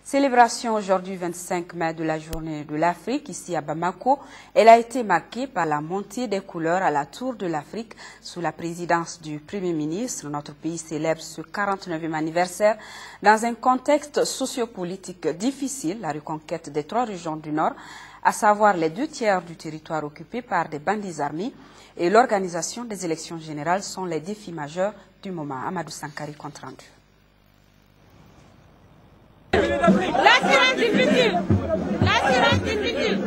Célébration aujourd'hui 25 mai de la journée de l'Afrique ici à Bamako. Elle a été marquée par la montée des couleurs à la Tour de l'Afrique sous la présidence du Premier ministre. Notre pays célèbre ce 49e anniversaire dans un contexte sociopolitique difficile, la reconquête des 3 régions du Nord, à savoir les 2/3 du territoire occupé par des bandits armés et l'organisation des élections générales sont les défis majeurs du moment. Amadou Sankari compte rendu.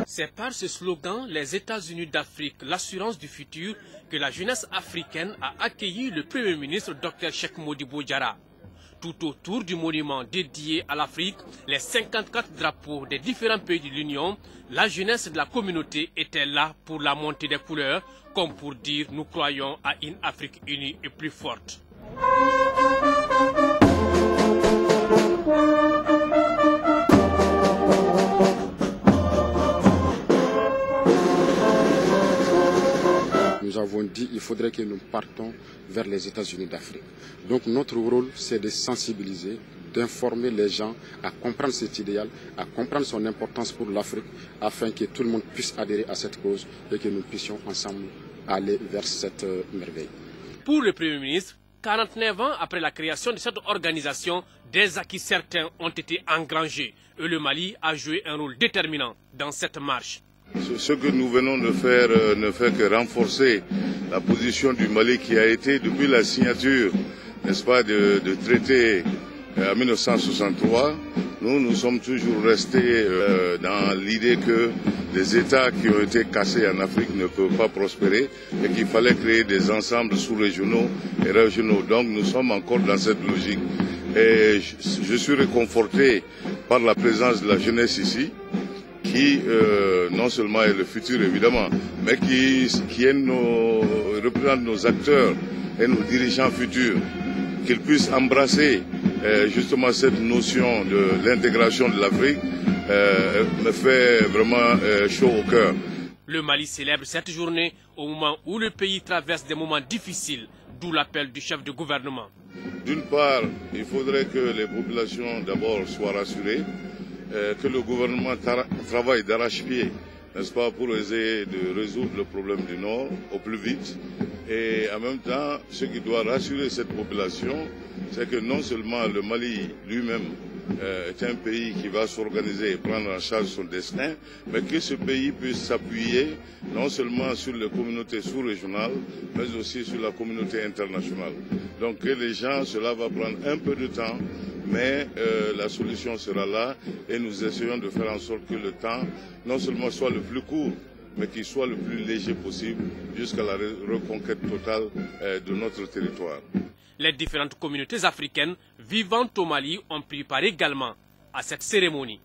C'est par ce slogan « Les États-Unis d'Afrique, l'assurance du futur » que la jeunesse africaine a accueilli le Premier ministre Dr Cheikh Modibo Diarra. Tout autour du monument dédié à l'Afrique, les 54 drapeaux des différents pays de l'Union, la jeunesse de la communauté était là pour la montée des couleurs, comme pour dire « Nous croyons à une Afrique unie et plus forte ». Nous avons dit qu'il faudrait que nous partons vers les États-Unis d'Afrique. Donc notre rôle, c'est de sensibiliser, d'informer les gens à comprendre cet idéal, à comprendre son importance pour l'Afrique, afin que tout le monde puisse adhérer à cette cause et que nous puissions ensemble aller vers cette merveille. Pour le Premier ministre, 49 ans après la création de cette organisation, des acquis certains ont été engrangés et le Mali a joué un rôle déterminant dans cette marche. Ce que nous venons de faire ne fait que renforcer la position du Mali qui a été, depuis la signature, n'est-ce pas, de traité en 1963, nous sommes toujours restés dans l'idée que les États qui ont été cassés en Afrique ne peuvent pas prospérer et qu'il fallait créer des ensembles sous-régionaux et régionaux. Donc nous sommes encore dans cette logique. Et je suis réconforté par la présence de la jeunesse ici, qui non seulement est le futur évidemment, mais qui représente nos acteurs et nos dirigeants futurs, qu'ils puissent embrasser justement cette notion de l'intégration de l'Afrique, me fait vraiment chaud au cœur. Le Mali célèbre cette journée au moment où le pays traverse des moments difficiles, d'où l'appel du chef de gouvernement. D'une part, il faudrait que les populations d'abord soient rassurées, que le gouvernement travaille d'arrache-pied, n'est-ce pas, pour essayer de résoudre le problème du Nord au plus vite. Et en même temps, ce qui doit rassurer cette population, c'est que non seulement le Mali lui-même est un pays qui va s'organiser et prendre en charge son destin, mais que ce pays puisse s'appuyer non seulement sur les communautés sous-régionales, mais aussi sur la communauté internationale. Donc que les gens, cela va prendre un peu de temps, mais la solution sera là et nous essayons de faire en sorte que le temps non seulement soit le plus court, mais qu'il soit le plus léger possible jusqu'à la reconquête totale de notre territoire. Les différentes communautés africaines vivant au Mali ont pris part également à cette cérémonie.